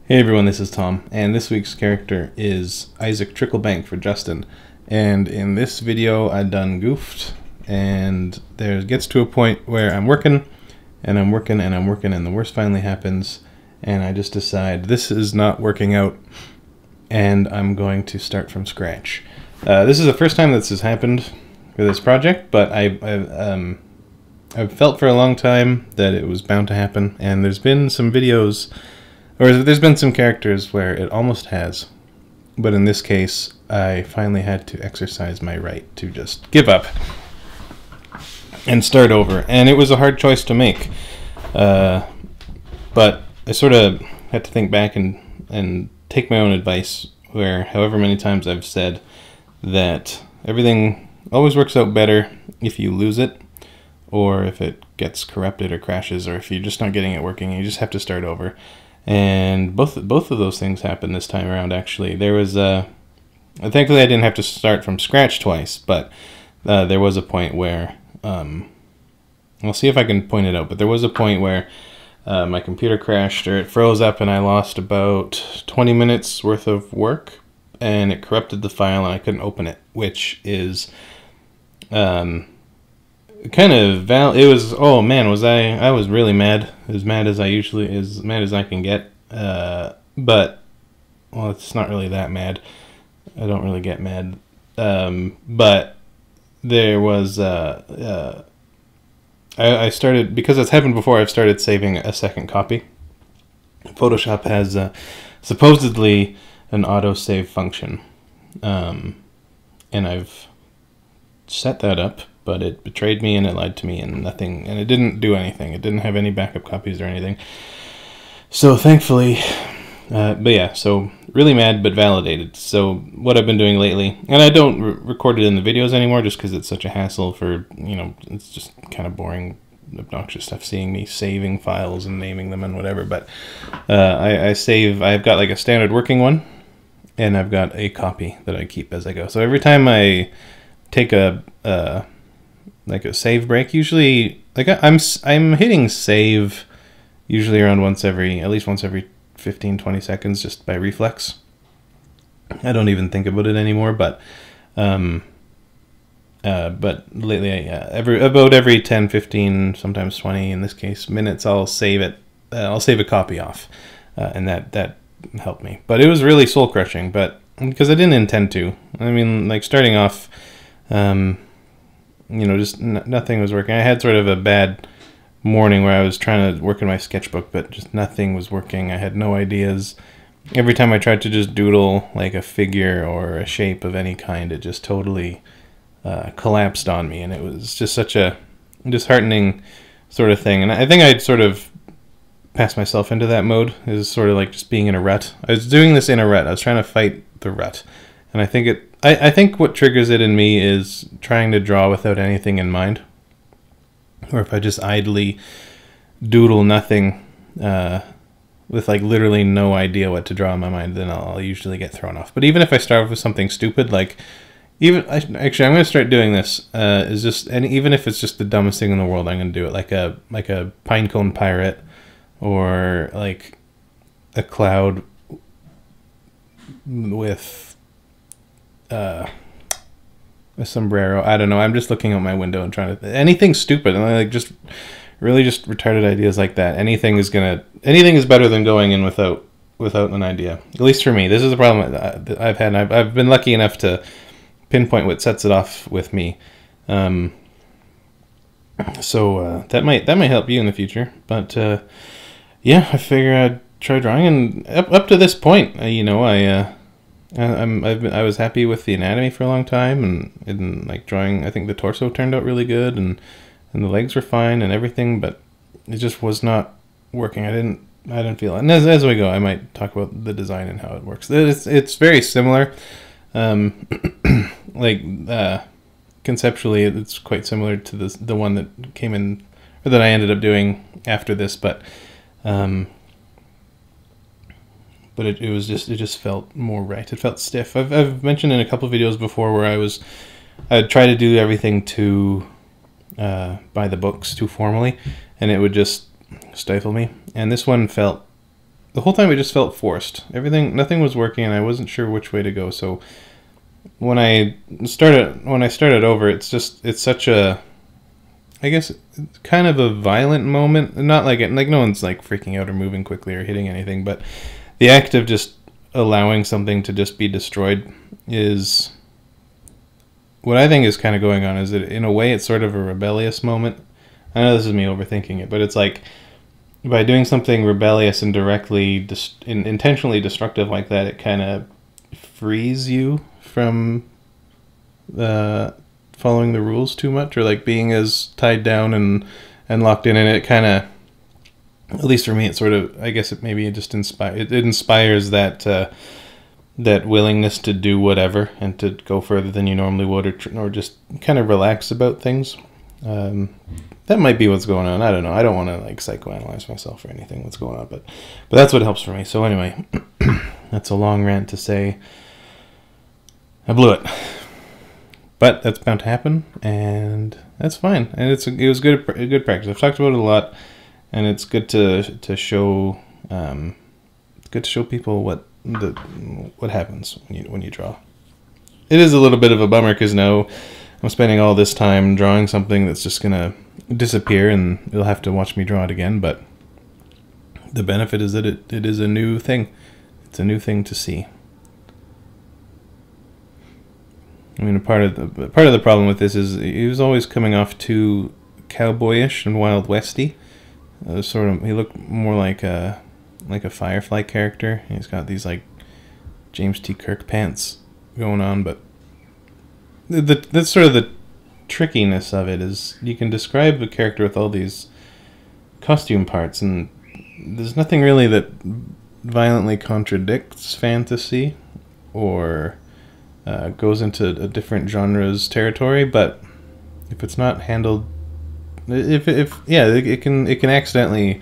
Hey everyone, this is Tom, and this week's character is Isaac Tricklebank for Justin. And in this video, I done goofed, and there gets to a point where I'm working, and I'm working, and I'm working, and the worst finally happens, and I just decide this is not working out, and I'm going to start from scratch. This is the first time this has happened for this project, but I've felt for a long time that it was bound to happen, and there's been some videos. Or there's been some characters where it almost has, but in this case, I finally had to exercise my right to just give up and start over. And it was a hard choice to make, but I sort of had to think back and take my own advice, where however many times I've said that everything always works out better if you lose it, or if it gets corrupted or crashes, or if you're just not getting it working, you just have to start over. And both of those things happened this time around, actually. There was thankfully I didn't have to start from scratch twice, but there was a point where, I'll see if I can point it out, but there was a point where my computer crashed, or it froze up, and I lost about 20 minutes worth of work, and it corrupted the file, and I couldn't open it, which is kind of it was, oh man, I was really mad, as mad as I can get, but well, it's not really that mad. I don't really get mad, but there was I started, because it's happened before, I've started saving a second copy. Photoshop has supposedly an autosave function, and I've set that up, but it betrayed me and it lied to me, and it didn't do anything. It didn't have any backup copies or anything. So thankfully, but yeah, so really mad but validated. So what I've been doing lately, and I don't record it in the videos anymore just because it's such a hassle for, it's just kind of boring, obnoxious stuff, seeing me saving files and naming them and whatever. But I've got like a standard working one, and I've got a copy that I keep as I go. So every time I take a save break, usually I'm hitting save usually around at least once every 15-20 seconds, just by reflex. I don't even think about it anymore, but lately about every 10, 15, sometimes 20 in this case minutes, I'll save it. I'll save a copy off, and that helped me. But it was really soul crushing, but because I didn't intend to. I mean, like, starting off, just nothing was working. I had sort of a bad morning where I was trying to work in my sketchbook, but just nothing was working. I had no ideas. Every time I tried to just doodle like a figure or a shape of any kind, it just totally collapsed on me, and it was just such a disheartening sort of thing. And I think I'd sort of passed myself into that mode, is sort of like just being in a rut. I was doing this in a rut. I was trying to fight the rut, and I think what triggers it in me is trying to draw without anything in mind. Or if I just idly doodle nothing, with like literally no idea what to draw in my mind, then I'll usually get thrown off. But even if I start off with something stupid, like actually I'm going to start doing this, and even if it's just the dumbest thing in the world, I'm going to do it, like a pinecone pirate, or like a cloud with a sombrero. I don't know. I'm just looking out my window and trying to anything stupid, and like just really just retarded ideas like that. Anything is better than going in without an idea. At least for me, this is the problem that I've had. And I've been lucky enough to pinpoint what sets it off with me. So that might help you in the future. But yeah, I figure I'd try drawing, and up to this point, I was happy with the anatomy for a long time, and like drawing, I think the torso turned out really good, and the legs were fine and everything, but it just was not working. I didn't feel it. And as we go, I might talk about the design and how it works. It's very similar, conceptually it's quite similar to the one that came in, or that I ended up doing after this, but it just felt more right. It felt stiff. I've mentioned in a couple of videos before where I'd try to do everything too by the books, too formally, and it would just stifle me. And this one felt the whole time it just felt forced. Nothing was working, and I wasn't sure which way to go. So when I started over, it's such a, I guess, kind of a violent moment. Not like no one's like freaking out or moving quickly or hitting anything, but the act of just allowing something to just be destroyed is what I think is kind of going on. Is that in a way it's sort of a rebellious moment. I know this is me overthinking it, but it's like by doing something rebellious and directly intentionally destructive like that, it kind of frees you from following the rules too much, or like being as tied down and locked in. And it kind of, at least for me, it sort of, I guess it inspires that that willingness to do whatever and to go further than you normally would, or just kind of relax about things. That might be what's going on. I don't know. I don't want to like psychoanalyze myself or anything what's going on, but that's what helps for me. So anyway, that's a long rant to say I blew it. But that's bound to happen, and that's fine. And it was good practice. I've talked about it a lot, and it's good to show people what happens when you draw. It is a little bit of a bummer because now I'm spending all this time drawing something that's just gonna disappear, and you'll have to watch me draw it again. But the benefit is that it is a new thing. It's a new thing to see. I mean, part of the problem with this is he was always coming off too cowboyish and Wild Westy. He looked more like a Firefly character. He's got these like James T. Kirk pants going on, but that's sort of the trickiness of it. Is you can describe a character with all these costume parts, and there's nothing really that violently contradicts fantasy or goes into a different genre's territory, but if it's not handled, it can accidentally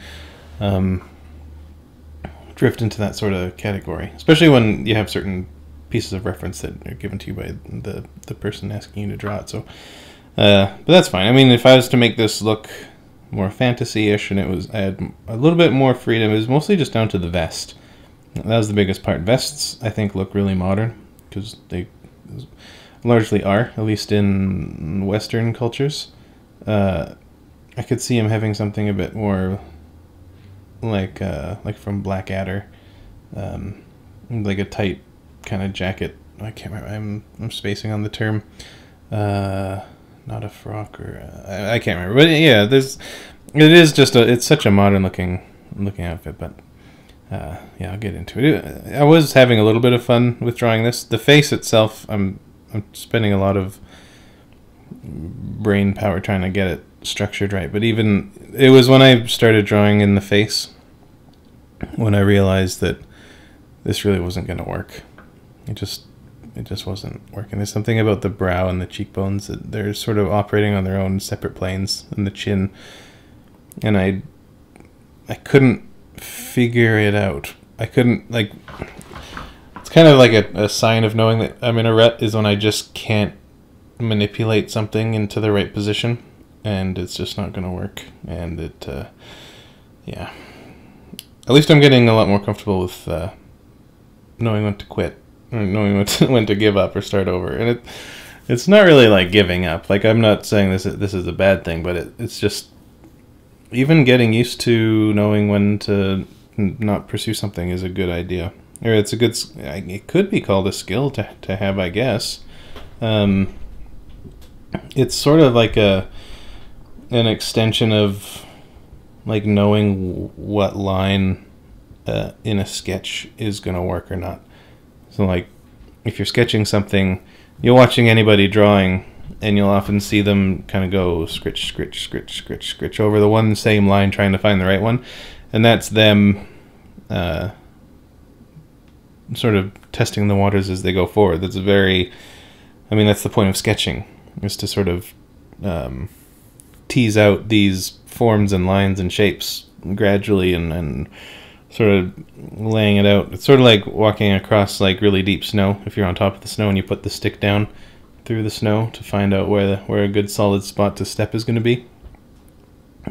drift into that sort of category, especially when you have certain pieces of reference that are given to you by the person asking you to draw it. So, but that's fine. I mean, if I was to make this look more fantasy-ish, and I had a little bit more freedom, it was mostly just down to the vest. That was the biggest part. Vests, I think, look really modern because they largely are, at least in Western cultures. I could see him having something a bit more like from Blackadder, like a tight kind of jacket. I can't remember. I'm spacing on the term. Not a frock, or I can't remember. But yeah, it's such a modern looking outfit. But yeah, I'll get into it. I was having a little bit of fun with drawing this. The face itself, I'm spending a lot of brain power trying to get it structured right. But it was when I started drawing in the face when I realized that this really wasn't going to work. It just wasn't working. There's something about the brow and the cheekbones that they're sort of operating on their own separate planes, and the chin, and I couldn't figure it out. I couldn't, like, it's kind of like a sign of knowing that I'm in a rut is when I just can't manipulate something into the right position, and it's just not going to work. And yeah, at least I'm getting a lot more comfortable with knowing when to quit, or knowing when to give up or start over. And it's not really like giving up. Like, I'm not saying this is a bad thing, but it's just even getting used to knowing when to not pursue something is a good idea. Or it could be called a skill to have, I guess. It's sort of like an extension of like knowing what line in a sketch is going to work or not. So like if you're sketching something, you're watching anybody drawing, and you'll often see them kind of go scritch, scritch, scritch, scritch, scritch over the one same line trying to find the right one. And that's them sort of testing the waters as they go forward. That's that's the point of sketching, is to sort of tease out these forms and lines and shapes gradually and sort of laying it out. It's sort of like walking across like really deep snow. If you're on top of the snow and you put the stick down through the snow to find out where a good solid spot to step is going to be,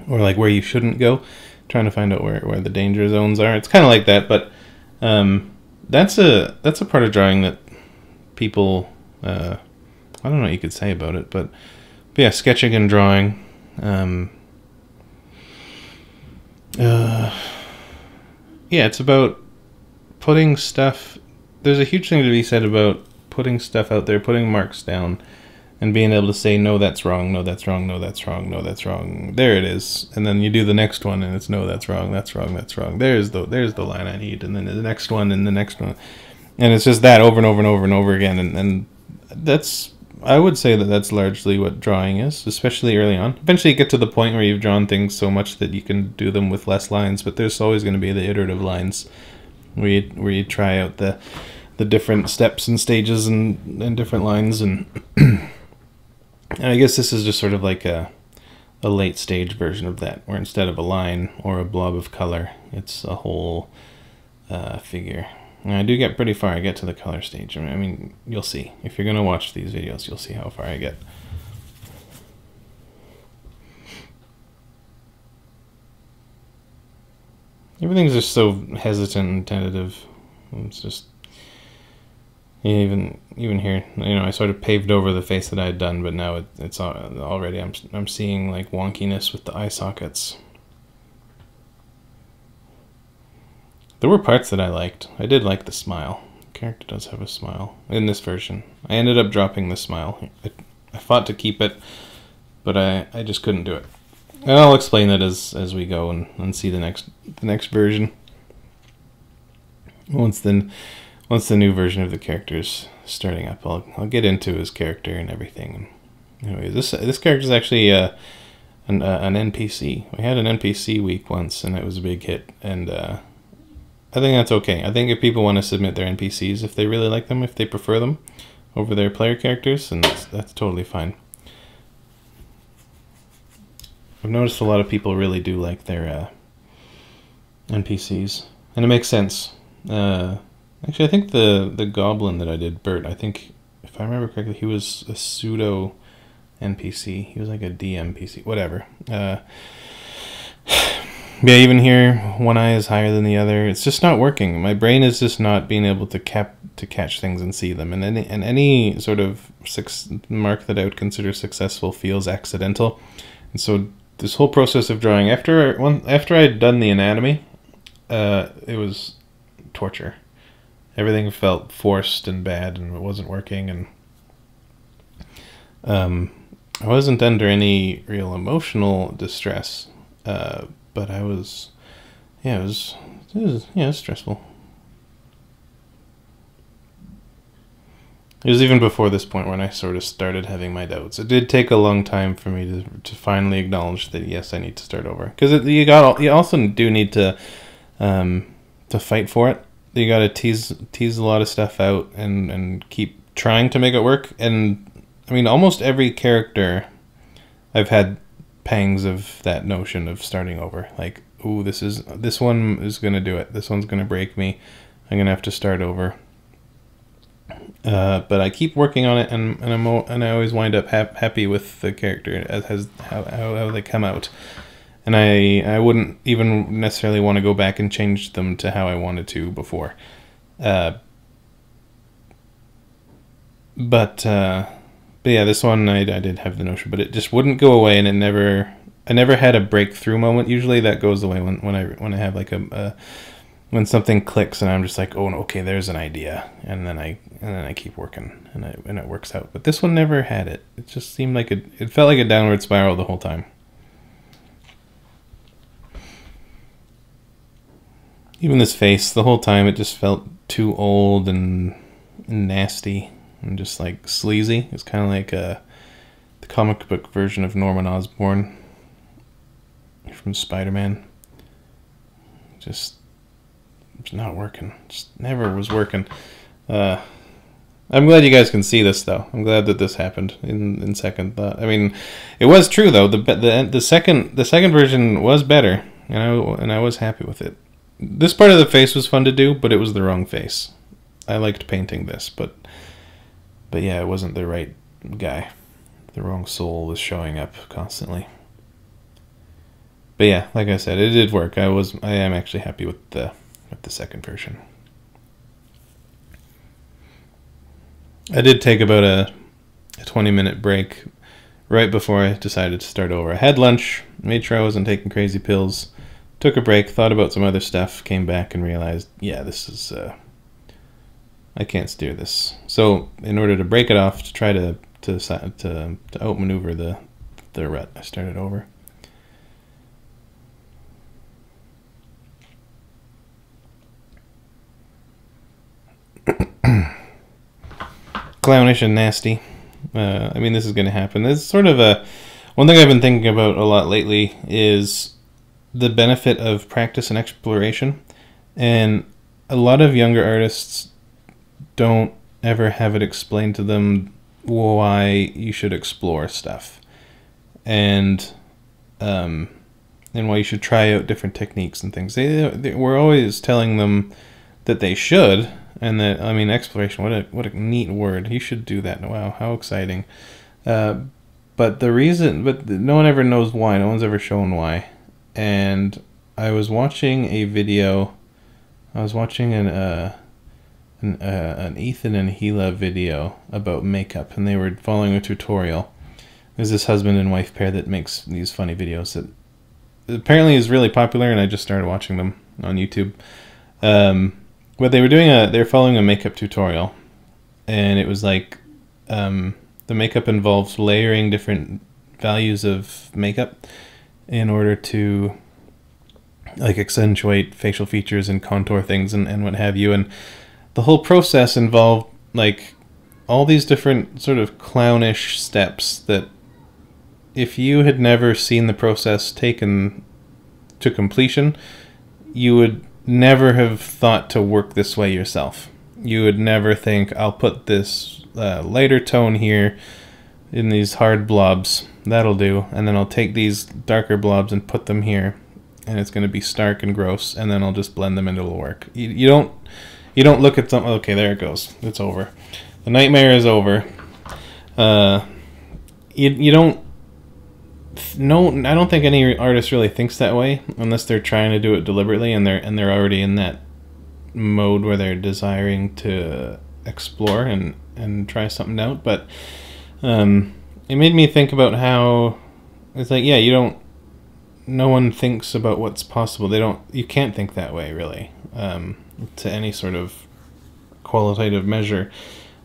or like where you shouldn't go. trying to find out where the danger zones are. It's kind of like that, but that's a part of drawing that people I don't know what you could say about it, but yeah, sketching and drawing. Yeah, it's about putting stuff. There's a huge thing to be said about putting stuff out there, putting marks down, and being able to say, no, that's wrong, no, that's wrong, no, that's wrong, no, that's wrong. There it is. And then you do the next one, and it's, no, that's wrong, that's wrong, that's wrong. There's the line I need, and then the next one, and the next one. And it's just that over and over and over and over again. And that's, I would say that that's largely what drawing is, especially early on. Eventually you get to the point where you've drawn things so much that you can do them with less lines, but there's always going to be the iterative lines where you try out the different steps and stages and different lines. And and I guess this is just sort of like a late stage version of that, where instead of a line or a blob of color, it's a whole figure. And I do get pretty far. I get to the color stage. I mean, you'll see. If you're going to watch these videos, you'll see how far I get. Everything's just so hesitant and tentative. It's just... Even here, you know, I sort of paved over the face that I had done, but now it's already, I'm seeing like wonkiness with the eye sockets. There were parts that I liked. I did like the smile. The character does have a smile in this version. I ended up dropping the smile. I fought to keep it, but I just couldn't do it. And I'll explain that as we go and see the next version. Once the new version of the character's starting up, I'll get into his character and everything. Anyway, this character is actually an NPC. We had an NPC week once, and it was a big hit. And I think that's okay. I think if people want to submit their NPCs, if they really like them, if they prefer them over their player characters, then that's totally fine. I've noticed a lot of people really do like their NPCs, and it makes sense. Actually, I think the goblin that I did, Bert, I think, if I remember correctly, he was a pseudo NPC. He was like a DMPC, whatever. Yeah, even here, one eye is higher than the other. It's just not working. My brain is just not being able to catch things and see them. And any sort of mark that I would consider successful feels accidental. And so this whole process of drawing, after I'd done the anatomy, it was torture. Everything felt forced and bad, and it wasn't working. And I wasn't under any real emotional distress. But I was, yeah, it was stressful. It was even before this point when I sort of started having my doubts. It did take a long time for me to finally acknowledge that, yes, I need to start over. Because you also do need to fight for it. You got to tease a lot of stuff out and keep trying to make it work. And I mean, almost every character I've had pangs of that notion of starting over. Like, ooh, this one is gonna do it. This one's gonna break me. I'm gonna have to start over. But I keep working on it, and I always wind up happy with the character as how they come out. And I wouldn't even necessarily want to go back and change them to how I wanted to before. But yeah, this one I did have the notion, but it just wouldn't go away, and I never had a breakthrough moment. Usually that goes away when I have like when something clicks and I'm just like, oh, okay, there's an idea, and then I keep working, and it works out. But this one never had it. It just seemed like it felt like a downward spiral the whole time. Even this face, the whole time, it just felt too old and nasty. And just like sleazy. It's kind of like the comic book version of Norman Osborn from Spider-Man. Just not working. Just never was working. I'm glad you guys can see this, though. I'm glad that this happened in second thought. I mean, it was true though. The second version was better, and I was happy with it. This part of the face was fun to do, but it was the wrong face. I liked painting this, but yeah, it wasn't the right guy. The wrong soul was showing up constantly. But yeah, like I said, it did work. I am actually happy with the second version. I did take about a 20-minute break right before I decided to start over. I had lunch, made sure I wasn't taking crazy pills, took a break, thought about some other stuff, came back and realized, yeah, this is I can't steer this. So in order to break it off, to try to outmaneuver the rut, I started over. Clownish and nasty. I mean, this is going to happen. This is sort of one thing I've been thinking about a lot lately is the benefit of practice and exploration. And a lot of younger artists don't ever have it explained to them why you should explore stuff. And why you should try out different techniques and things. We're always telling them that they should. And that, I mean, exploration, what a neat word. You should do that. Wow, how exciting. But no one ever knows why. No one's ever shown why. And I was watching a video. I was watching an Ethan and Hila video about makeup, and they were following a tutorial. There's this husband and wife pair that makes these funny videos that apparently is really popular, and I just started watching them on YouTube. What they were doing, they were following a makeup tutorial, and it was like the makeup involves layering different values of makeup in order to like accentuate facial features and contour things and what have you. And the whole process involved like all these different sort of clownish steps that if you had never seen the process taken to completion, you would never have thought to work this way yourself. You would never think, I'll put this lighter tone here in these hard blobs, that'll do, and then I'll take these darker blobs and put them here, and it's going to be stark and gross, and then I'll just blend them and it'll work. You don't look at something, okay, there it goes, it's over. The nightmare is over. You don't. No, I don't think any artist really thinks that way unless they're trying to do it deliberately and they're already in that mode where they're desiring to explore and try something out. But it made me think about how it's like, yeah, no one thinks about what's possible. You can't think that way really to any sort of qualitative measure,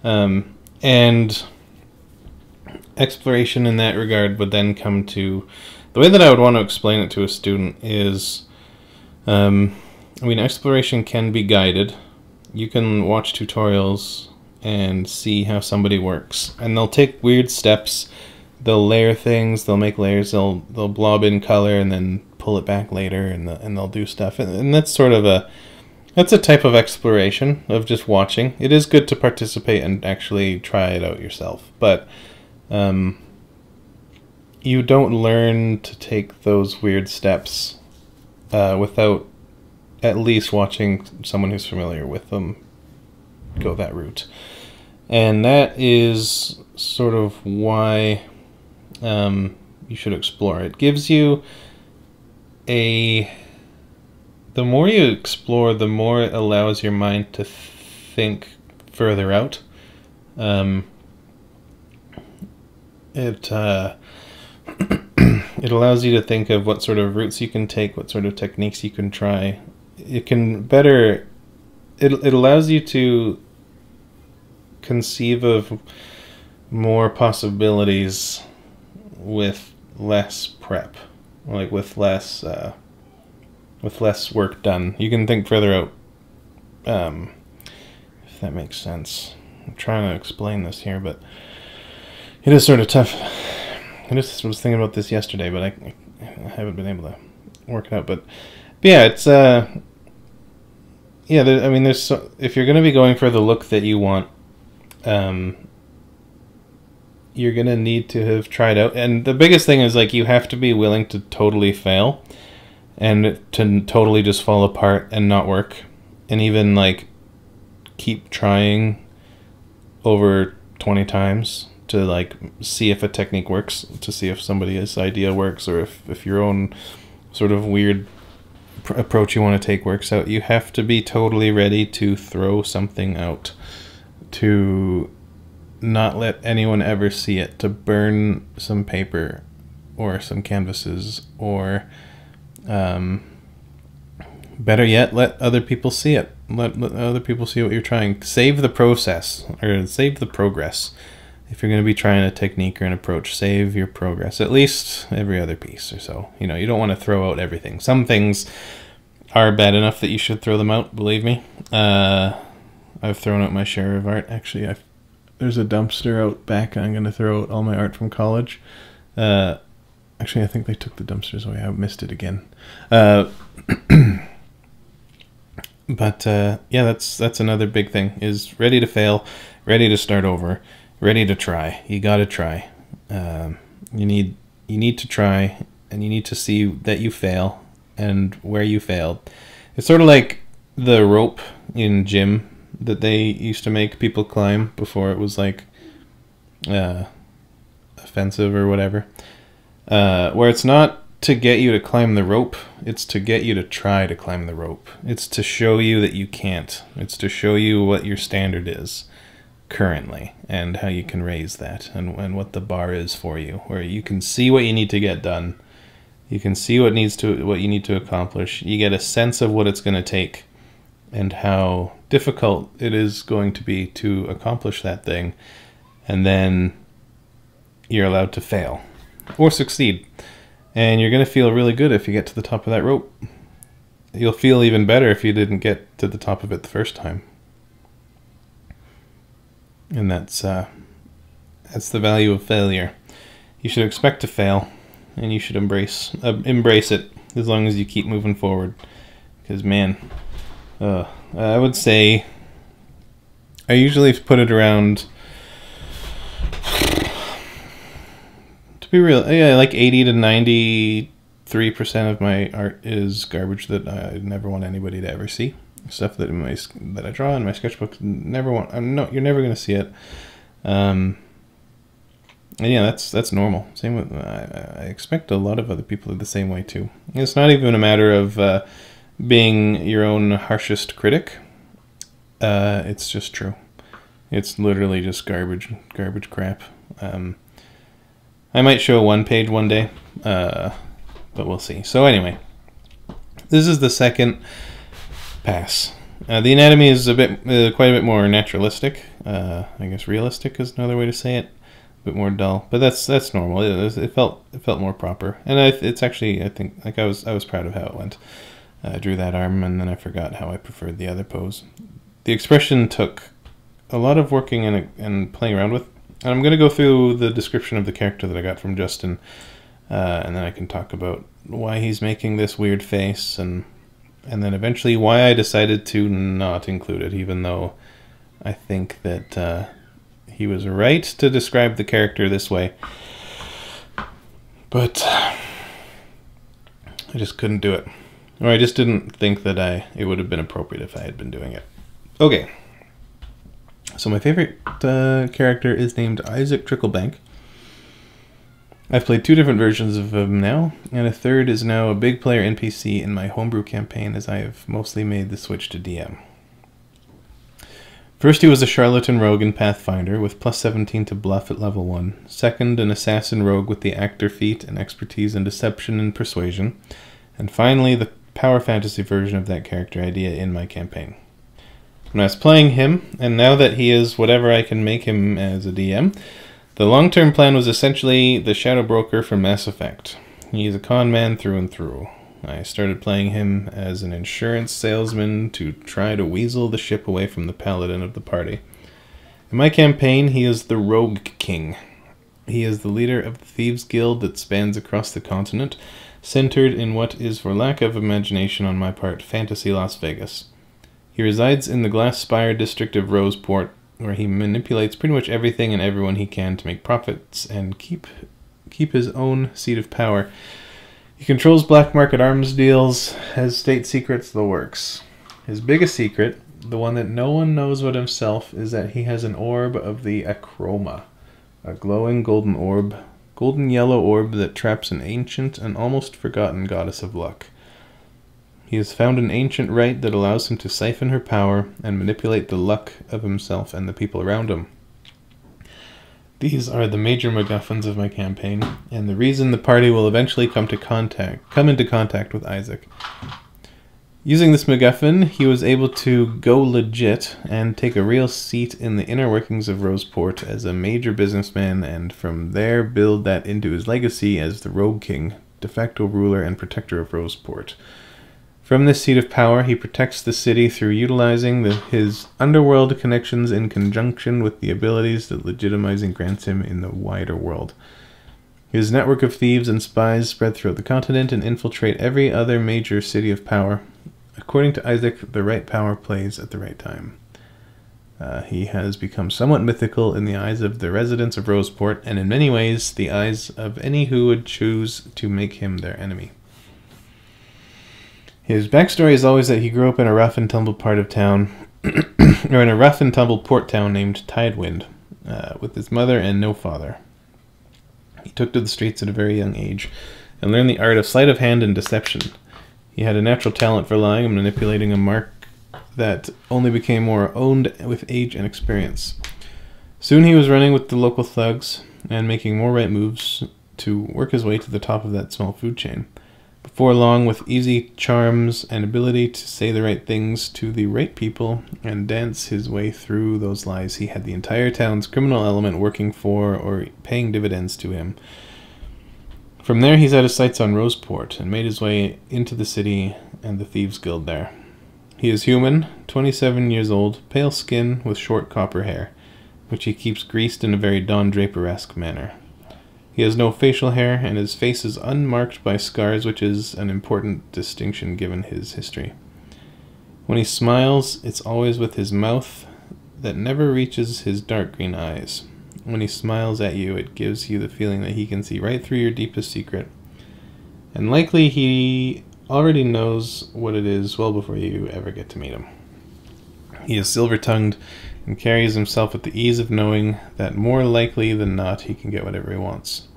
and exploration in that regard would then come to the way that I would want to explain it to a student is, I mean, exploration can be guided. You can watch tutorials and see how somebody works, and they'll take weird steps. They'll layer things. They'll make layers. They'll blob in color and then pull it back later, and they'll do stuff. And that's sort of that's a type of exploration of just watching. It is good to participate and actually try it out yourself, but you don't learn to take those weird steps without at least watching someone who's familiar with them go that route. And that is sort of why you should explore. It gives you the more you explore, the more it allows your mind to think further out. It allows you to think of what sort of routes you can take, what sort of techniques you can try. It allows you to conceive of more possibilities with less prep, like with less work done. You can think further out, if that makes sense. I'm trying to explain this here, but it is sort of tough. I just was thinking about this yesterday, but I haven't been able to work it out. But yeah, it's yeah. I mean, if you're going to be going for the look that you want, you're going to need to have tried out. And the biggest thing is like you have to be willing to totally fail, and to totally just fall apart and not work, and even like keep trying over 20 times. To like see if a technique works, to see if somebody's idea works, or if your own sort of weird approach you want to take works out, you have to be totally ready to throw something out, to not let anyone ever see it, to burn some paper or some canvases, or better yet, let other people see it. Let other people see what you're trying. Save the process, or save the progress. If you're going to be trying a technique or an approach, save your progress, at least every other piece or so. You know, you don't want to throw out everything. Some things are bad enough that you should throw them out, believe me. I've thrown out my share of art. Actually, there's a dumpster out back. I'm going to throw out all my art from college. Actually, I think they took the dumpsters away. I missed it again. But yeah, that's another big thing, is ready to fail, ready to start over, ready to try. You got to try. You need to try, and you need to see that you fail and where you failed. It's sort of like the rope in gym that they used to make people climb before it was like offensive or whatever, where it's not to get you to climb the rope, it's to get you to try to climb the rope. It's to show you that you can't. It's to show you what your standard is currently and how you can raise that, and what the bar is for you, where you can see what you need to get done. You can see what you need to accomplish. You get a sense of what it's going to take and how difficult it is going to be to accomplish that thing, and then you're allowed to fail or succeed. And you're going to feel really good if you get to the top of that rope. You'll feel even better if you didn't get to the top of it the first time. And that's the value of failure. You should expect to fail, and you should embrace it as long as you keep moving forward. Because, man, I would say I usually put it around, be real, yeah, like 80 to 93% of my art is garbage that I never want anybody to ever see. Stuff that I draw in my sketchbook, never want. You're never going to see it. And yeah, that's normal. Same with I expect a lot of other people are the same way too. It's not even a matter of being your own harshest critic. It's just true. It's literally just garbage crap. I might show one page one day, but we'll see. So anyway, this is the second pass. The anatomy is quite a bit more naturalistic. I guess realistic is another way to say it. A bit more dull, but that's normal. It felt more proper, and it's actually, I think, like I was proud of how it went. I drew that arm, and then I forgot how I preferred the other pose. The expression took a lot of working and playing around with. And I'm going to go through the description of the character that I got from Justin, and then I can talk about why he's making this weird face, and then eventually why I decided to not include it, even though I think that he was right to describe the character this way. But I just couldn't do it. Or I just didn't think that it would have been appropriate if I had been doing it. Okay. So my favorite character is named Isaac Tricklebank. I've played 2 different versions of him now, and a third is now a big player NPC in my homebrew campaign, as I have mostly made the switch to DM. First, he was a charlatan rogue in Pathfinder with plus 17 to bluff at level 1. Second, an assassin rogue with the actor feat and expertise in deception and persuasion. And finally, the power fantasy version of that character idea in my campaign. When I was playing him, and now that he is whatever I can make him as a DM, the long-term plan was essentially the Shadow Broker from Mass Effect. He's a con man through and through. I started playing him as an insurance salesman to try to weasel the ship away from the paladin of the party. In my campaign, he is the Rogue King. He is the leader of the Thieves Guild that spans across the continent, centered in what is, for lack of imagination on my part, fantasy Las Vegas. He resides in the Glass Spire district of Roseport, where he manipulates pretty much everything and everyone he can to make profits and keep his own seat of power. He controls black market arms deals, has state secrets, the works. His biggest secret, the one that no one knows but himself, is that he has an orb of the Achroma, a glowing golden orb golden yellow orb that traps an ancient and almost forgotten goddess of luck. He has found an ancient rite that allows him to siphon her power and manipulate the luck of himself and the people around him. These are the major MacGuffins of my campaign, and the reason the party will eventually come into contact with Isaac. Using this MacGuffin, he was able to go legit and take a real seat in the inner workings of Roseport as a major businessman, and from there build that into his legacy as the Rogue King, de facto ruler and protector of Roseport. From this seat of power, he protects the city through utilizing his underworld connections in conjunction with the abilities that legitimizing grants him in the wider world. His network of thieves and spies spread throughout the continent and infiltrate every other major city of power. According to Isaac, the right power plays at the right time. He has become somewhat mythical in the eyes of the residents of Roseport, and in many ways, the eyes of any who would choose to make him their enemy. His backstory is always that he grew up in a rough and tumble part of town, or in a rough and tumble port town named Tidewind, with his mother and no father. He took to the streets at a very young age, and learned the art of sleight of hand and deception. He had a natural talent for lying and manipulating a mark that only became more owned with age and experience. Soon he was running with the local thugs, and making more right moves to work his way to the top of that small food chain. Before long, with easy charms and ability to say the right things to the right people and dance his way through those lies, he had the entire town's criminal element working for or paying dividends to him. From there, he set his sights on Roseport and made his way into the city and the Thieves' Guild there. He is human, 27 years old, pale skin with short copper hair, which he keeps greased in a very Don Draper-esque manner. He has no facial hair, and his face is unmarked by scars, which is an important distinction given his history. When he smiles, it's always with his mouth that never reaches his dark green eyes. When he smiles at you, it gives you the feeling that he can see right through your deepest secret. And likely he already knows what it is well before you ever get to meet him. He is silver-tongued and carries himself with the ease of knowing that more likely than not he can get whatever he wants.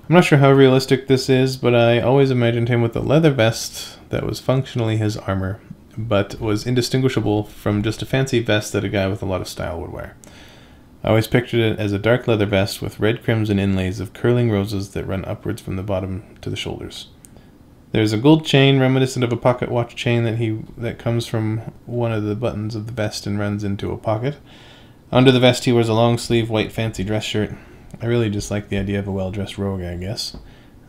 I'm not sure how realistic this is, but I always imagined him with a leather vest that was functionally his armor, but was indistinguishable from just a fancy vest that a guy with a lot of style would wear. I always pictured it as a dark leather vest with red crimson inlays of curling roses that run upwards from the bottom to the shoulders. There's a gold chain reminiscent of a pocket watch chain that comes from one of the buttons of the vest and runs into a pocket. Under the vest he wears a long-sleeve white fancy dress shirt. I really just like the idea of a well-dressed rogue, I guess.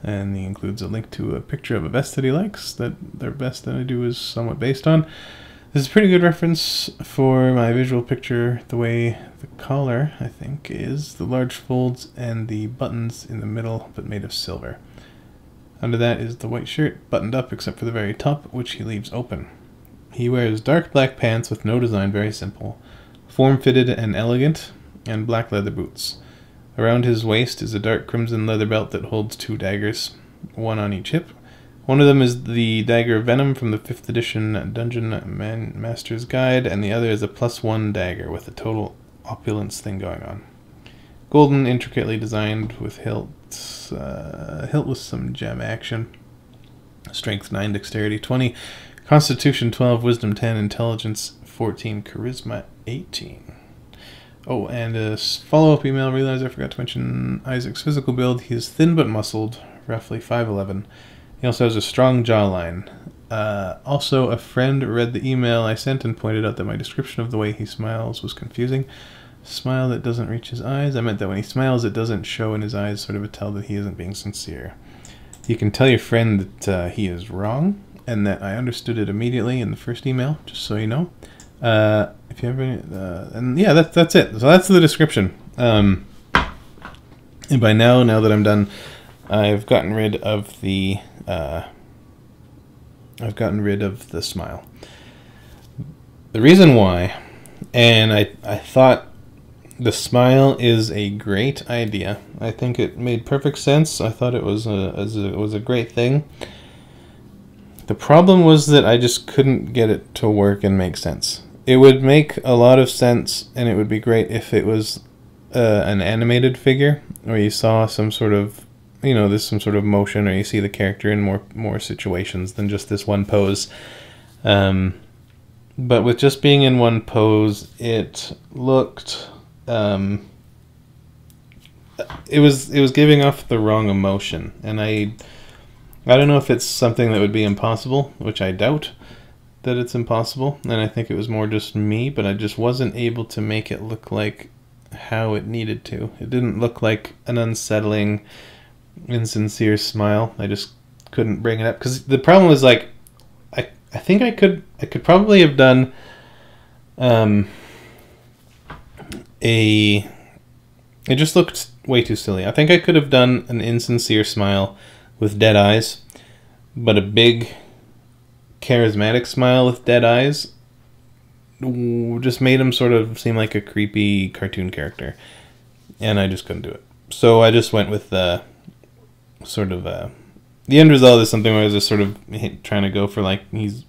And he includes a link to a picture of a vest that he likes, that their vest that I do is somewhat based on. This is a pretty good reference for my visual picture, the way the collar, I think, is. The large folds and the buttons in the middle, but made of silver. Under that is the white shirt, buttoned up except for the very top, which he leaves open. He wears dark black pants with no design, very simple, form-fitted and elegant, and black leather boots. Around his waist is a dark crimson leather belt that holds 2 daggers, one on each hip. One of them is the Dagger of Venom from the 5th edition Dungeon Master's Guide, and the other is a +1 dagger with a total opulence thing going on. Golden, intricately designed with hilt with some gem action. Strength 9, Dexterity 20, Constitution 12, Wisdom 10, Intelligence 14, Charisma 18. Oh, and a follow-up email, realized I forgot to mention Isaac's physical build. He is thin but muscled, roughly 5'11". He also has a strong jawline. Also, a friend read the email I sent and pointed out that my description of the way he smiles was confusing. Smile that doesn't reach his eyes. I meant that when he smiles, it doesn't show in his eyes, sort of a tell that he isn't being sincere. You can tell your friend that he is wrong, and that I understood it immediately in the first email, just so you know. If you have any, and yeah, that's it. So that's the description. And by now that I'm done, I've gotten rid of the smile. The reason why, and I thought the smile is a great idea. I think it made perfect sense. I thought it was a great thing. The problem was that I just couldn't get it to work and make sense. It would make a lot of sense, and it would be great if it was an animated figure, or you saw some sort of, you know, there's some sort of motion, or you see the character in more situations than just this one pose. But with just being in one pose, it looked, it was giving off the wrong emotion, and I don't know if it's something that would be impossible, which I doubt that it's impossible, and I think it was more just me, but I just wasn't able to make it look like how it needed to. It didn't look like an unsettling, insincere smile. I just couldn't bring it up, because the problem was, like, I think I could probably have done it just looked way too silly. I think I could have done an insincere smile with dead eyes, but a big charismatic smile with dead eyes just made him sort of seem like a creepy cartoon character, and I just couldn't do it. So I just went with the the end result is something where I was just sort of trying to go for, like, he's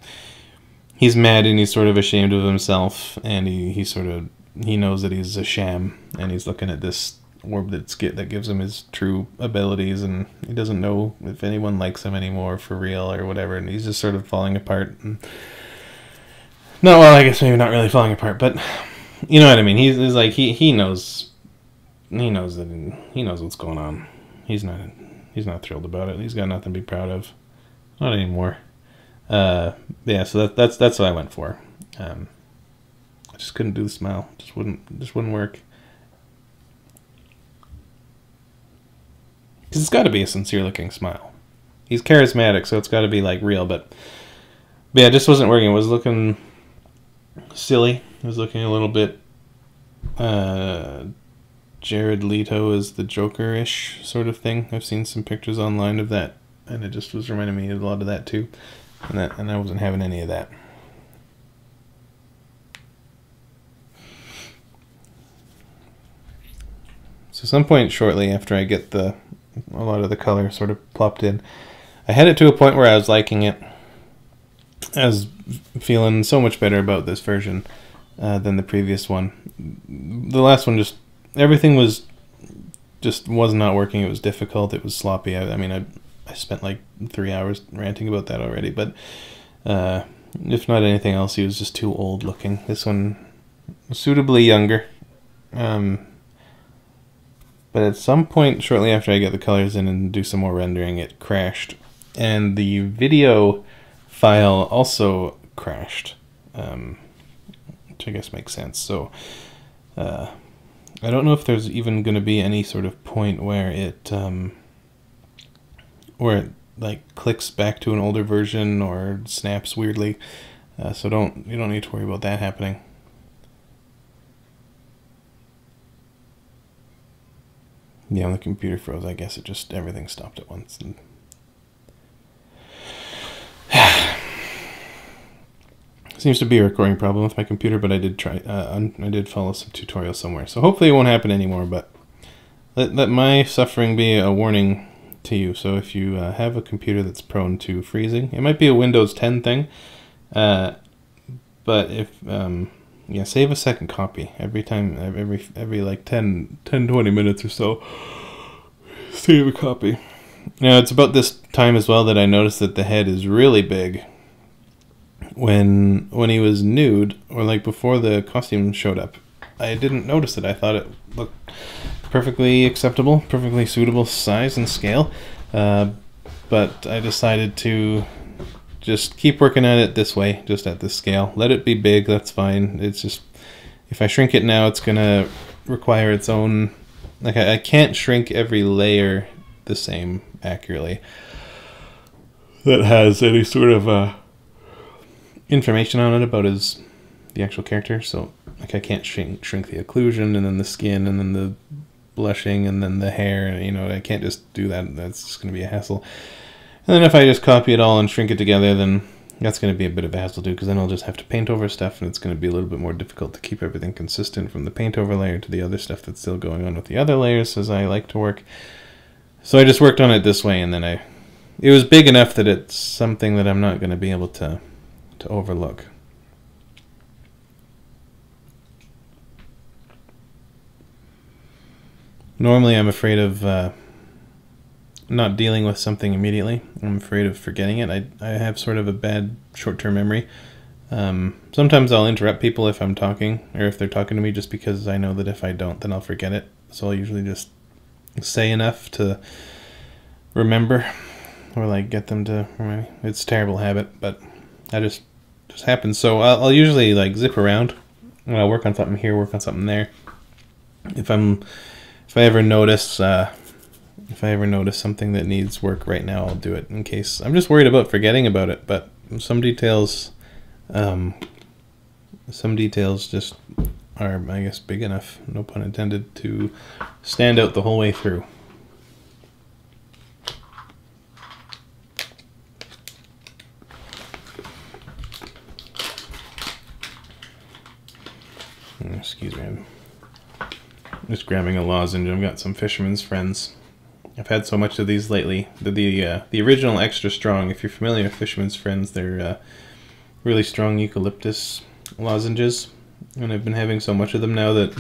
mad and he's sort of ashamed of himself, and he knows that he's a sham, and he's looking at this orb that gives him his true abilities, and he doesn't know if anyone likes him anymore for real or whatever, and he's just sort of falling apart. And no, well, I guess maybe not really falling apart, but you know what I mean. He's like he knows what's going on. He's not thrilled about it. He's got nothing to be proud of, not anymore. Yeah, so that's what I went for. I just couldn't do the smile. Just wouldn't work. Because it's got to be a sincere looking smile. He's charismatic, so it's got to be, like, real. But yeah, it just wasn't working. It was looking silly. It was looking a little bit Jared Leto is the Joker-ish sort of thing. I've seen some pictures online of that, and it just was reminding me a lot of that too. And I wasn't having any of that. So some point shortly after I get a lot of the color sort of plopped in, I had it to a point where I was liking it. I was feeling so much better about this version than the previous one. The last one, just everything was not working. It was difficult. It was sloppy. I mean, I spent like 3 hours ranting about that already. But if not anything else, he was just too old looking. This one was suitably younger. But at some point shortly after I get the colors in and do some more rendering, it crashed. And the video file also crashed, which I guess makes sense. So I don't know if there's even going to be any sort of point where it like clicks back to an older version or snaps weirdly. So you don't need to worry about that happening. Yeah, when the computer froze, I guess everything stopped at once. And seems to be a recording problem with my computer, but I did try. I did follow some tutorials somewhere, so hopefully it won't happen anymore. But let my suffering be a warning to you. So if you have a computer that's prone to freezing, it might be a Windows 10 thing. But if yeah, save a second copy every time, every like 10-20 minutes or so. Save a copy. Now it's about this time as well that I noticed that the head is really big. When he was nude, or like before the costume showed up, I didn't notice it. I thought it looked perfectly acceptable, perfectly suitable size and scale. But I decided to just keep working at it this way, just at this scale. Let it be big, that's fine. It's just, if I shrink it now, it's gonna require its own, like I can't shrink every layer the same accurately that has any sort of information on it about the actual character. So like I can't shrink the occlusion, and then the skin, and then the blushing, and then the hair, and you know, I can't just do that. That's just gonna be a hassle. And then if I just copy it all and shrink it together, then that's going to be a bit of a hassle too, because then I'll just have to paint over stuff, and it's going to be a little bit more difficult to keep everything consistent from the paint over layer to the other stuff that's still going on with the other layers as I like to work. So I just worked on it this way, and then it was big enough that it's something that I'm not going to be able to overlook. Normally I'm afraid of not dealing with something immediately. I'm afraid of forgetting it. I have sort of a bad short-term memory. Sometimes I'll interrupt people if I'm talking, or if they're talking to me, just because I know that if I don't, then I'll forget it. So I'll usually just say enough to remember, or like get them to remind me. It's a terrible habit, but that just happens. So I'll usually like zip around, and I'll work on something here, work on something there. If I ever notice something that needs work right now, I'll do it, in case I'm just worried about forgetting about it. But some details just are, I guess, big enough, no pun intended, to stand out the whole way through. Excuse me, I'm just grabbing a lozenge. I've got some Fisherman's Friends. I've had so much of these lately. The original Extra Strong, if you're familiar with Fisherman's Friends, they're really strong eucalyptus lozenges, and I've been having so much of them now that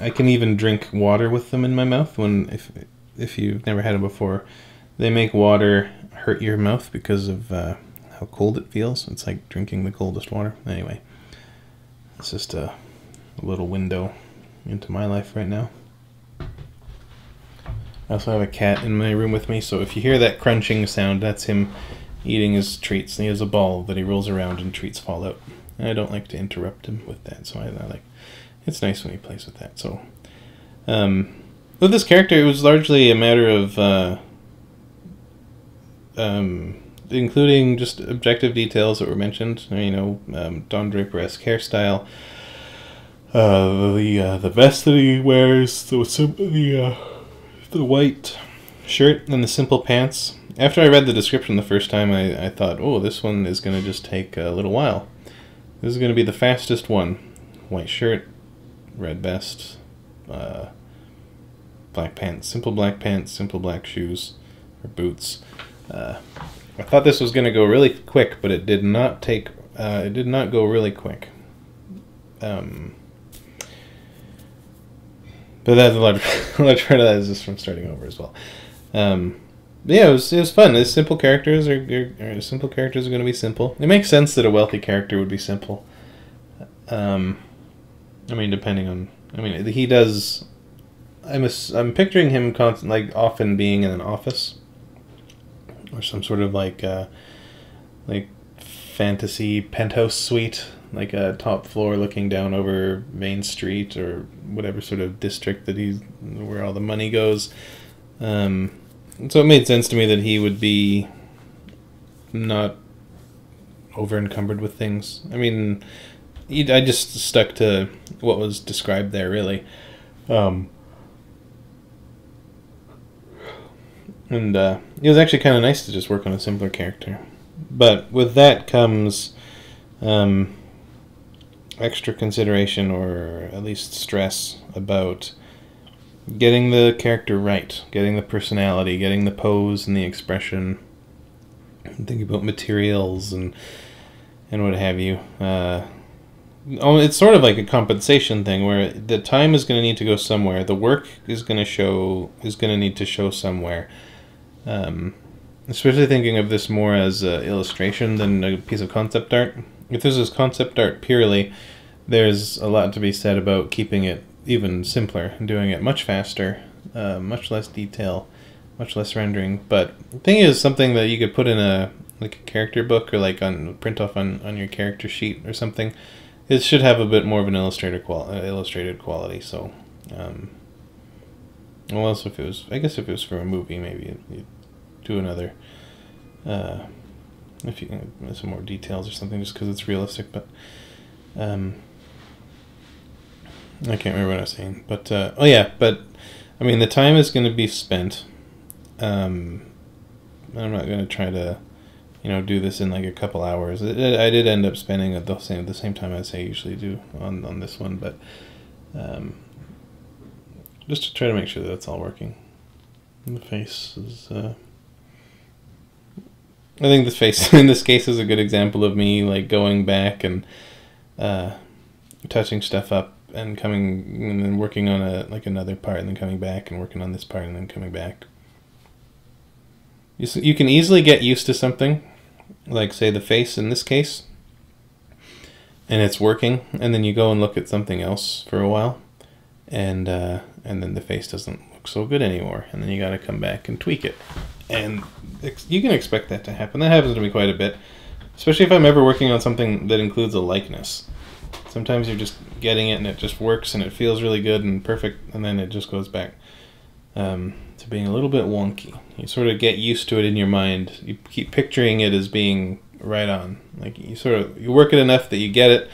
I can even drink water with them in my mouth. If you've never had them before, they make water hurt your mouth because of how cold it feels. It's like drinking the coldest water. Anyway, it's just a little window into my life right now. I also have a cat in my room with me, so if you hear that crunching sound, that's him eating his treats. He has a ball that he rolls around and treats fall out. And I don't like to interrupt him with that, so I like, it's nice when he plays with that. So with this character, it was largely a matter of including just objective details that were mentioned. You know, Don Draper-esque hairstyle, the vest that he wears, the white shirt, and the simple pants. After I read the description the first time, I thought, oh, this one is going to just take a little while. This is going to be the fastest one. White shirt, red vest, black pants, simple black shoes, or boots. I thought this was going to go really quick, but it did not take. It did not go really quick. But that's a large part of that is just from starting over as well. Yeah, it was fun. The simple characters are simple characters are going to be simple. It makes sense that a wealthy character would be simple. I mean, depending on. I mean, he does. I'm picturing him often being in an office, or some sort of like fantasy penthouse suite, like a top floor looking down over Main Street or whatever sort of district that where all the money goes. So it made sense to me that he would be not over encumbered with things. I mean, I just stuck to what was described there, really. And it was actually kind of nice to just work on a simpler character. But with that comes extra consideration, or at least stress, about getting the character right, getting the personality, getting the pose and the expression, thinking about materials and what have you. It's sort of like a compensation thing, where the time is going to need to go somewhere, the work is going to need to show somewhere. Especially thinking of this more as illustration than a piece of concept art. If this is concept art purely, there's a lot to be said about keeping it even simpler and doing it much faster, much less detail, much less rendering. But the thing is, something that you could put in a character book, or like print off on your character sheet or something. It should have a bit more of an illustrated quality. So, well, also if it was for a movie, maybe you'd do another. If you can, some more details or something, just because it's realistic. But I can't remember what I was saying. But oh yeah, but I mean, the time is going to be spent. I'm not going to try to, do this in like a couple hours. I did end up spending the same time as I usually do on this one, but just to try to make sure that it's all working. And the face is. I think the face in this case is a good example of me like going back and touching stuff up and coming and then working on another part and then coming back and working on this part and then coming back. You can easily get used to something, like say the face in this case, and it's working, and then you go and look at something else for a while, and then the face doesn't look so good anymore, and then you got to come back and tweak it, and you can expect that to happen. That happens to me quite a bit, especially if I'm ever working on something that includes a likeness. Sometimes you're just getting it and it just works and it feels really good and perfect, and then it just goes back to being a little bit wonky. You sort of get used to it in your mind. You keep picturing it as being right on. Like you work it enough that you get it,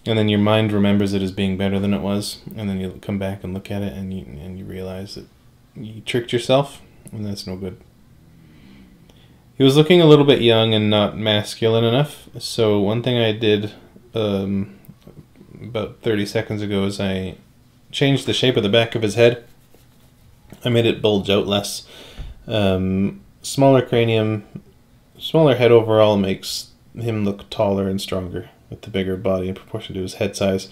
and then your mind remembers it as being better than it was, and then you come back and look at it and you realize that you tricked yourself, and that's no good. He was looking a little bit young and not masculine enough, so one thing I did about 30 seconds ago is I changed the shape of the back of his head. I made it bulge out less. Smaller cranium, smaller head overall makes him look taller and stronger with the bigger body in proportion to his head size.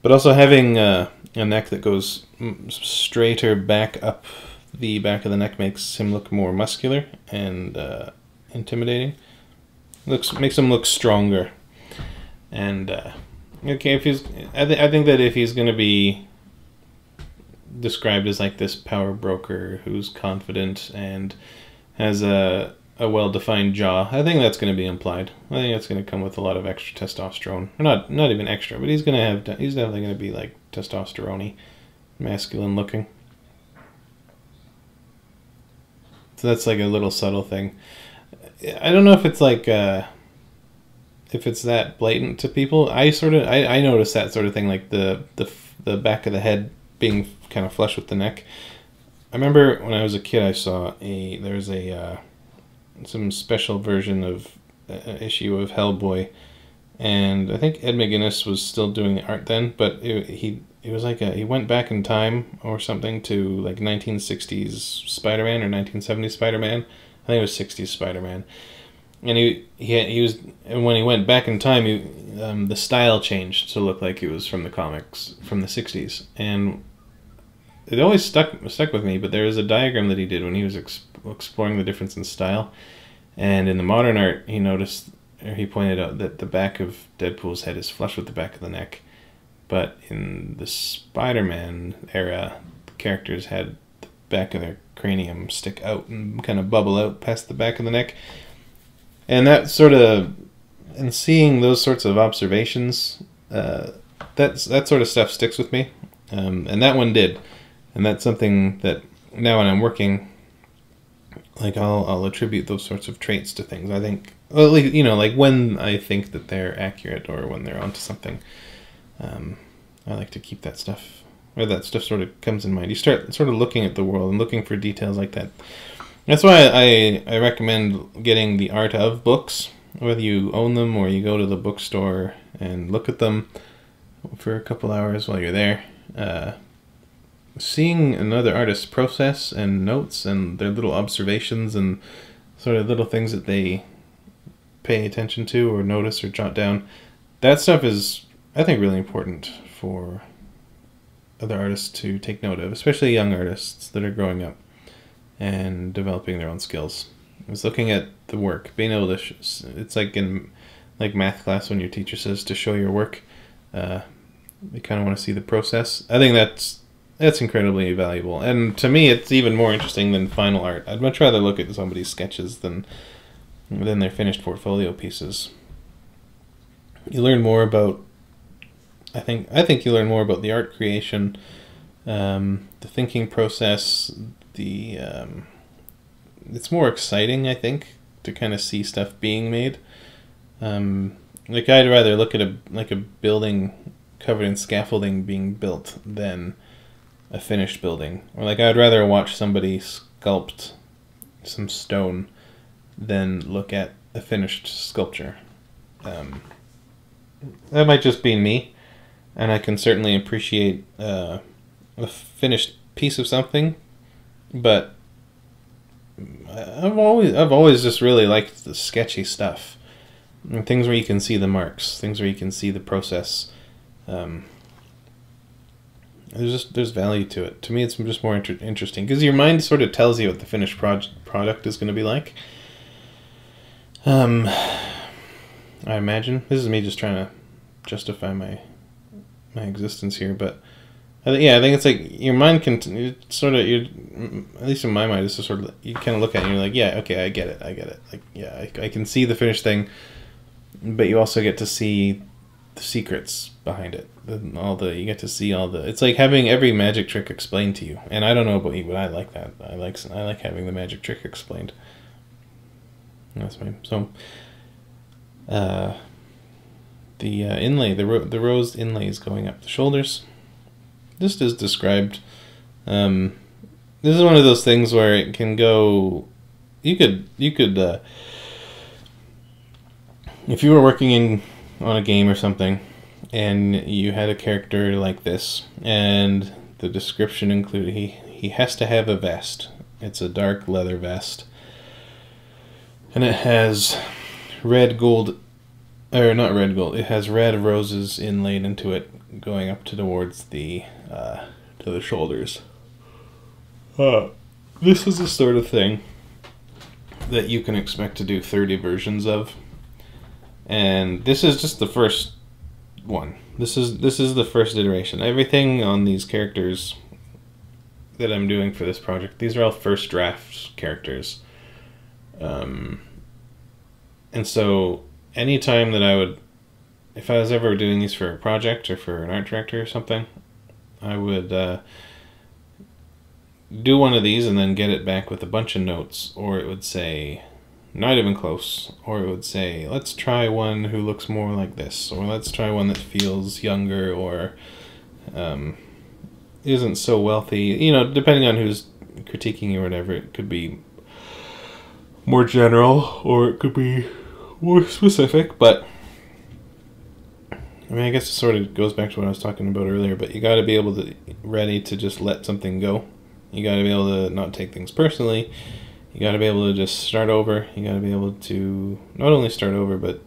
But also having a neck that goes straighter back up the back of the neck makes him look more muscular and intimidating. Makes him look stronger. And okay, I think that if he's going to be described as like this power broker who's confident and has a well-defined jaw, I think that's going to be implied. I think that's going to come with a lot of extra testosterone. Or not even extra, but he's definitely going to be like testosterone-y, masculine looking. So that's like a little subtle thing. I don't know if it's like if it's that blatant to people. I notice that sort of thing, like the back of the head being kind of flush with the neck. I remember when I was a kid, I saw there's some special version of an issue of Hellboy, and I think Ed McGuinness was still doing the art then, but it was like he went back in time or something to like 1960s Spider-Man or 1970s Spider-Man. I think it was 60s Spider-Man. And he was, and when he went back in time, the style changed to look like it was from the comics from the 60s, and it always stuck with me. But there was a diagram that he did when he was exploring the difference in style, and in the modern art, he pointed out that the back of Deadpool's head is flush with the back of the neck, but in the Spider-Man era, the characters had the back of their cranium stick out and kind of bubble out past the back of the neck. And and seeing those sorts of observations, that sort of stuff sticks with me, and that one did, and that's something that now when I'm working, like I'll attribute those sorts of traits to things. I think, well, at least, like when I think that they're accurate or when they're onto something, I like to keep that stuff, or that stuff sort of comes in mind. You start sort of looking at the world and looking for details like that. That's why I recommend getting the art of books, whether you own them or you go to the bookstore and look at them for a couple hours while you're there. Seeing another artist's process and notes and their little observations and sort of little things that they pay attention to or notice or jot down, that stuff is, I think, really important for other artists to take note of, especially young artists that are growing up and developing their own skills. I was looking at the work, being able to it's like in math class when your teacher says to show your work. You kind of want to see the process. I think that's incredibly valuable, and to me it's even more interesting than final art. I'd much rather look at somebody's sketches than their finished portfolio pieces. You learn more about, I think you learn more about the art creation, the thinking process. It's more exciting, I think, to kind of see stuff being made. Like I'd rather look at a building covered in scaffolding being built than a finished building. Or like I'd rather watch somebody sculpt some stone than look at a finished sculpture. That might just be me, and I can certainly appreciate a finished piece of something, but I've always just really liked the sketchy stuff, and things where you can see the marks, things where you can see the process. there's value to it. To me, it's just more interesting because your mind sort of tells you what the finished product is going to be like. I imagine this is me just trying to justify my existence here, but I think it's like your mind can sort of, at least in my mind, it's just sort of, you kind of look at it and you're like, yeah, okay, I get it. Like, yeah, I can see the finished thing, but you also get to see the secrets behind it. You get to see all the. It's like having every magic trick explained to you. And I don't know about you, but I like that. I like having the magic trick explained. That's fine. So, the inlay, the rose inlays going up the shoulders. Just as described. This is one of those things where it can go. You could if you were working on a game or something, and you had a character like this, and the description included he has to have a vest. It's a dark leather vest, and it has red gold, or not red gold. It has red roses inlaid into it, going up towards the to the shoulders. This is the sort of thing that you can expect to do 30 versions of, and this is just the first one. This is the first iteration. Everything on these characters that I'm doing for this project, these are all first draft characters, and so anytime that if I was ever doing these for a project or for an art director or something, I would do one of these and then get it back with a bunch of notes, or it would say not even close, or it would say let's try one who looks more like this, or let's try one that feels younger, or isn't so wealthy, you know, depending on who's critiquing or whatever. It could be more general or it could be more specific, but I mean, I guess it sort of goes back to what I was talking about earlier, but you got to be able to ready to just let something go. You got to be able to not take things personally. You got to be able to just start over. You got to be able to not only start over, but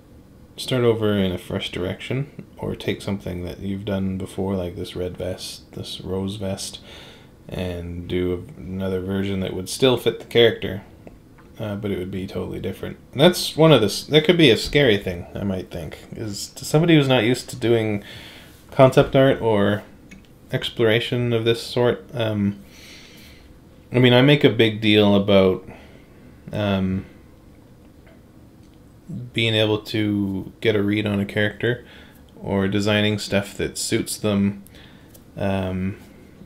start over in a fresh direction, or take something that you've done before, like this red vest, this rose vest, and do another version that would still fit the character, but it would be totally different. And that's one of that could be a scary thing, I might think, is to somebody who's not used to doing concept art or exploration of this sort. I mean, I make a big deal about being able to get a read on a character, or designing stuff that suits them,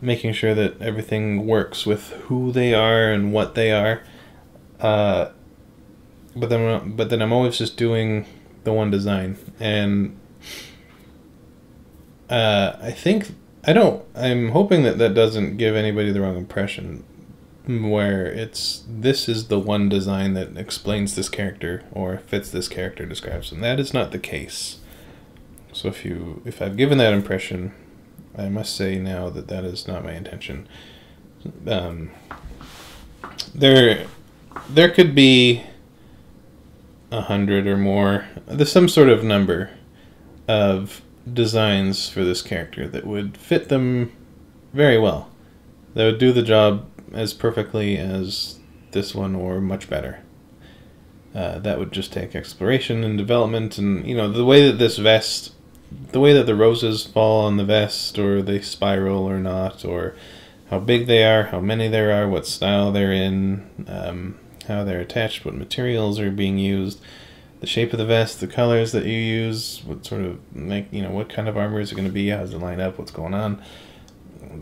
making sure that everything works with who they are and what they are. But then I'm always just doing the one design, and I'm hoping that doesn't give anybody the wrong impression, where this is the one design that explains this character or fits this character, describes them. That is not the case. So if I've given that impression, I must say now that is not my intention. There could be 100 or more. There's some sort of number of designs for this character that would fit them very well. That would do the job as perfectly as this one, or much better. That would just take exploration and development, and you know, the way that the roses fall on the vest, or they spiral or not, or how big they are, how many there are, what style they're in, how they're attached, what materials are being used, the shape of the vest, the colors that you use, what sort of what kind of armor is it going to be, how does it line up, what's going on.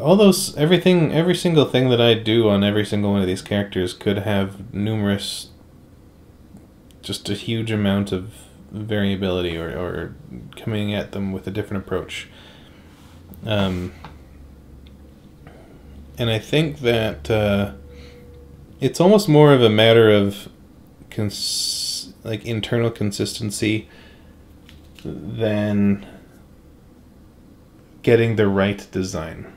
All those, every single thing that I do on every single one of these characters could have just a huge amount of variability, or coming at them with a different approach. And I think that it's almost more of a matter of internal consistency than getting the right design.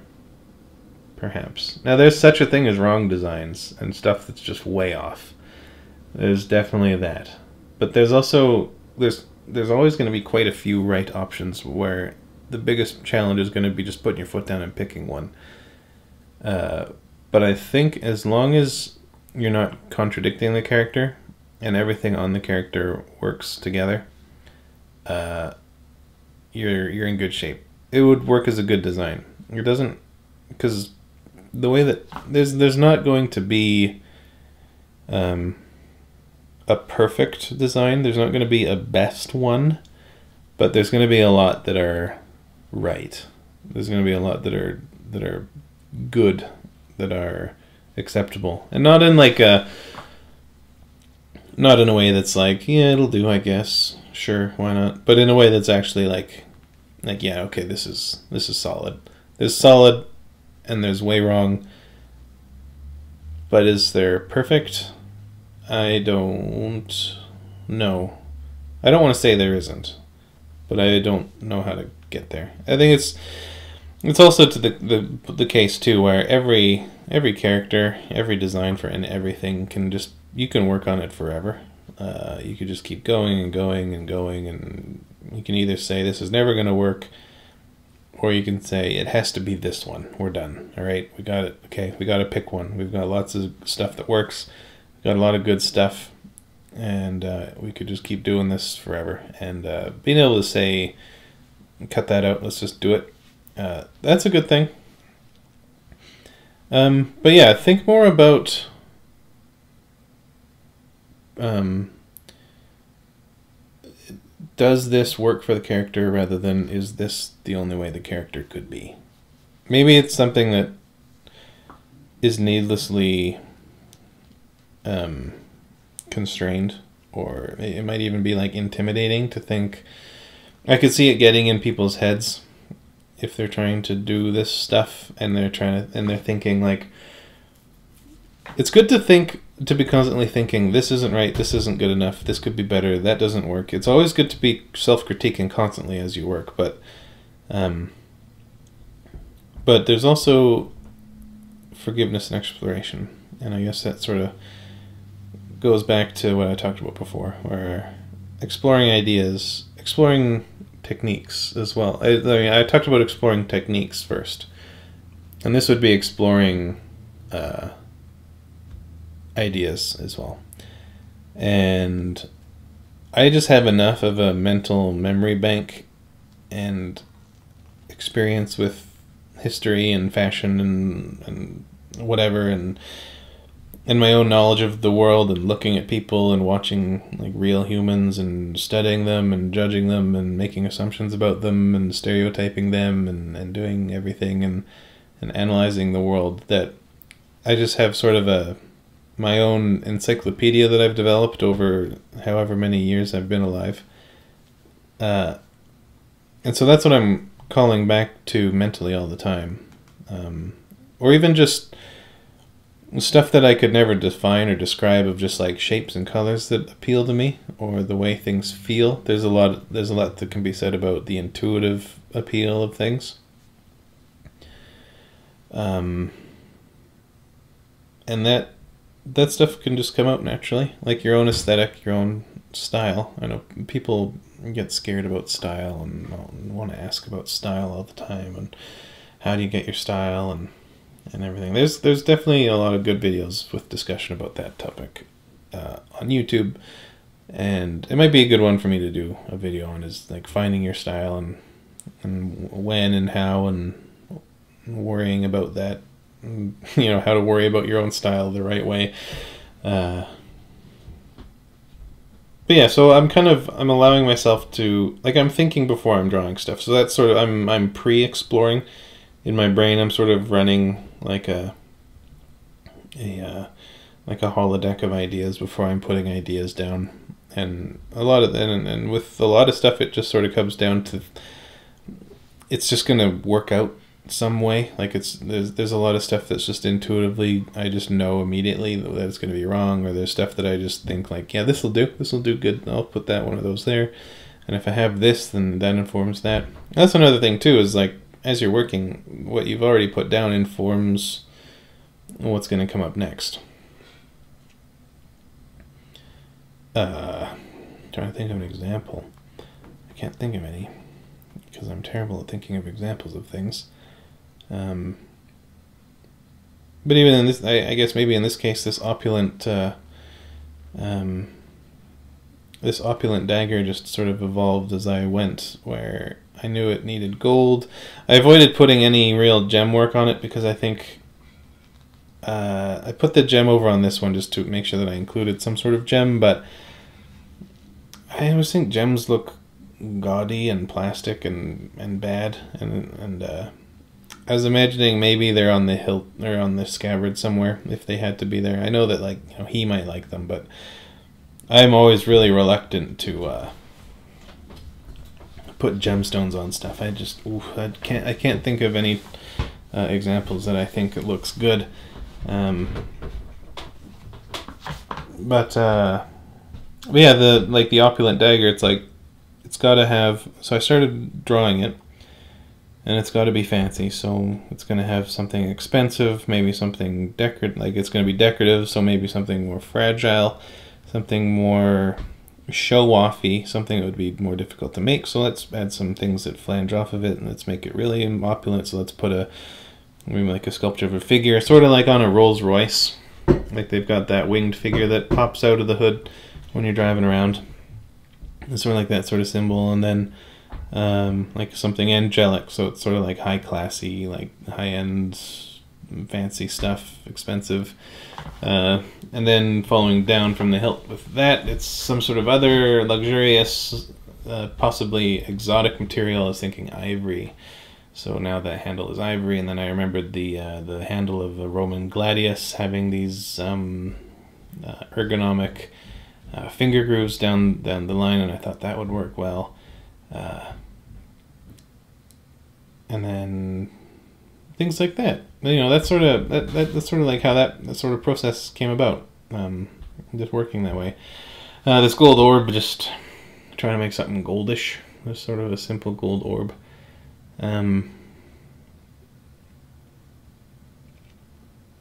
Perhaps. Now, there's such a thing as wrong designs and stuff that's just way off. There's definitely that. But there's also there's always going to be quite a few right options where the biggest challenge is going to be just putting your foot down and picking one. But I think as long as you're not contradicting the character and everything on the character works together, you're in good shape. It would work as a good design. It doesn't, because the way that there's not going to be a perfect design. There's not going to be a best one, but there's going to be a lot that are right. There's going to be a lot that are good, that are acceptable, and not in like a way that's like, yeah, it'll do, I guess, sure, why not, but in a way that's actually like yeah, okay, this is solid. There's solid and there's way wrong, but is there perfect? I don't know. I don't want to say there isn't, but I don't know how to get there. I think it's also to the case too, where every character, every design for everything you can work on it forever. You could just keep going and going and going, and you can either say this is never going to work, or you can say it has to be this one. We're done. All right, we got it. Okay, we got to pick one. We've got lots of stuff that works. We've got a lot of good stuff, and we could just keep doing this forever. And being able to say, cut that out, let's just do it. That's a good thing. But yeah, think more about does this work for the character rather than is this the only way the character could be? Maybe it's something that is needlessly constrained, or it might even be like intimidating to think. I could see it getting in people's heads if they're trying to do this stuff and they're thinking like, it's good to be constantly thinking, this isn't right, this isn't good enough, this could be better, that doesn't work. It's always good to be self-critiquing constantly as you work, but there's also forgiveness and exploration, and I guess that sort of goes back to what I talked about before, where exploring ideas, exploring techniques as well. I mean, I talked about exploring techniques first, and this would be exploring ideas as well. And I just have enough of a mental memory bank and experience with history and fashion and whatever, and my own knowledge of the world, and looking at people and watching like real humans and studying them and judging them and making assumptions about them and stereotyping them and doing everything and analyzing the world, that I just have sort of my own encyclopedia that I've developed over however many years I've been alive. And so that's what I'm calling back to mentally all the time. Or even just stuff that I could never define or describe, of just like shapes and colors that appeal to me, or the way things feel. There's a lot that can be said about the intuitive appeal of things. And that stuff can just come out naturally, like your own aesthetic, your own style. I know people get scared about style and want to ask about style all the time, and how do you get your style and everything. There's definitely a lot of good videos with discussion about that topic on YouTube, and it might be a good one for me to do a video on, is like finding your style and when and how, and worrying about that. You know, how to worry about your own style the right way. But yeah, so I'm allowing myself to, like, I'm thinking before I'm drawing stuff. So that's sort of, I'm pre-exploring in my brain. I'm sort of running like a holodeck of ideas before I'm putting ideas down. And and with a lot of stuff, it just sort of comes down to, it's just going to work out some way. Like there's a lot of stuff that's just intuitively, I just know immediately that it's going to be wrong, or there's stuff that I just think like, yeah, this will do good, I'll put that one of those there, and if I have this, then that informs that. That's another thing too, is like, as you're working, what you've already put down informs what's going to come up next. Trying to think of an example. I can't think of any. because I'm terrible at thinking of examples of things. But even in this, I guess maybe in this case, this opulent dagger just sort of evolved as I went, where I knew it needed gold. I avoided putting any real gem work on it because I think I put the gem over on this one just to make sure that I included some sort of gem, but I always think gems look gaudy and plastic and bad, and I was imagining maybe they're on the hilt or on the scabbard somewhere if they had to be there. I know that, like, you know, he might like them, but I'm always really reluctant to put gemstones on stuff. I can't think of any examples that I think it looks good. But yeah, the opulent dagger, it's like, it's got to have, so I started drawing it, and it's got to be fancy, so it's going to have something expensive, maybe something decorative, like it's going to be decorative, so maybe something more fragile, something more show-offy, something that would be more difficult to make. So let's add some things that flange off of it, and let's make it really opulent. So let's put maybe like a sculpture of a figure, sort of like on a Rolls Royce, like they've got that winged figure that pops out of the hood when you're driving around. It's sort of like that sort of symbol, and then like something angelic, so it's sort of like high classy, like high-end fancy stuff, expensive, and then following down from the hilt with that, it's some sort of other luxurious, possibly exotic material. I was thinking ivory, so now the handle is ivory, and then I remembered the handle of a Roman gladius having these ergonomic finger grooves down the line, and I thought that would work well. And then things like that. You know, that's sort of that's sort of like how that sort of process came about. Just working that way. This gold orb, just trying to make something goldish. Just sort of a simple gold orb. And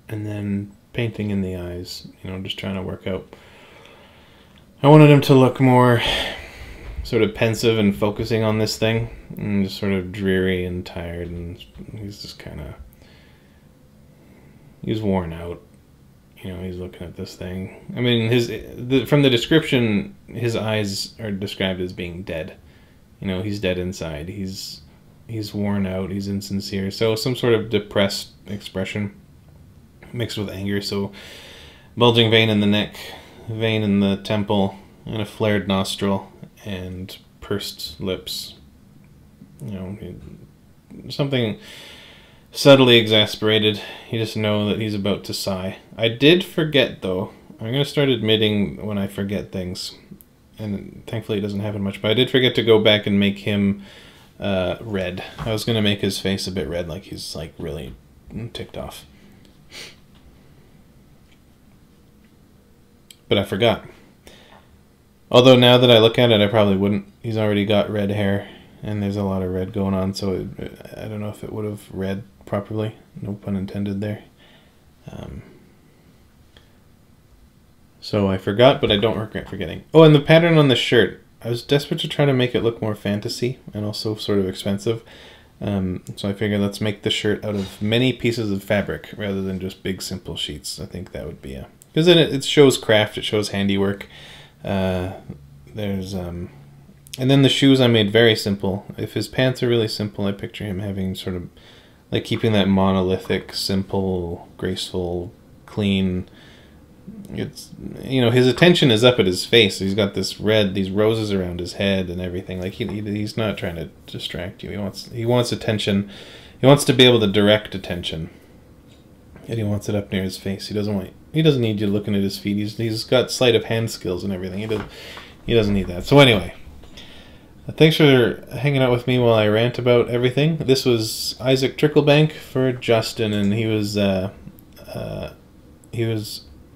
then painting in the eyes. You know, just trying to work out. I wanted him to look more sort of pensive and focusing on this thing, and just sort of dreary and tired, and he's just kind of, he's worn out. You know, he's looking at this thing. I mean, from the description, his eyes are described as being dead. You know, he's dead inside. He's worn out. He's insincere. So some sort of depressed expression mixed with anger. So bulging vein in the neck, vein in the temple, and a flared nostril, and pursed lips. You know, something subtly exasperated. You just know that he's about to sigh. I did forget, though. I'm going to start admitting when I forget things, and thankfully it doesn't happen much, but I did forget to go back and make him red. I was going to make his face a bit red, like he's like really ticked off. But I forgot. Although now that I look at it, I probably wouldn't. He's already got red hair, and there's a lot of red going on, so I don't know if it would have read properly. No pun intended there. So I forgot, but I don't regret forgetting. Oh, and the pattern on the shirt. I was desperate to try to make it look more fantasy and also sort of expensive. So I figured let's make the shirt out of many pieces of fabric rather than just big simple sheets. I think that would be a... Because then it shows craft, it shows handiwork. There's and then the shoes I made very simple. If his pants are really simple, I picture him having sort of like keeping that monolithic, simple, graceful, clean. It's, you know, his attention is up at his face. He's got this red, these roses around his head and everything. Like he's not trying to distract you. He wants attention. He wants to be able to direct attention. And he wants it up near his face. He doesn't need you looking at his feet. He's got sleight of hand skills and everything. He doesn't need that. So anyway, thanks for hanging out with me while I rant about everything. This was Isaac Tricklebank for Justin, and he was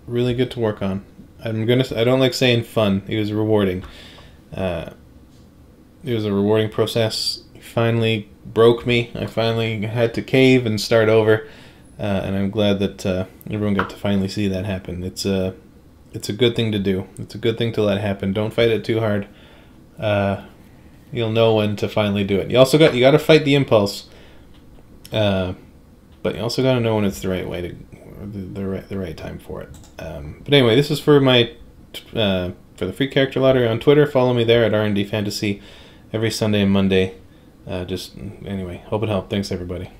really good to work on. I don't like saying fun. He was rewarding. It was a rewarding process. He finally broke me. I finally had to cave and start over. And I'm glad that everyone got to finally see that happen. It's a good thing to do. It's a good thing to let happen. Don't fight it too hard. you'll know when to finally do it. You got to fight the impulse, but you also got to know when it's the right way to the right time for it. But anyway, this is for my for the Free Character Lottery on Twitter. Follow me there at R&D Fantasy every Sunday and Monday. Just anyway, hope it helped. Thanks everybody.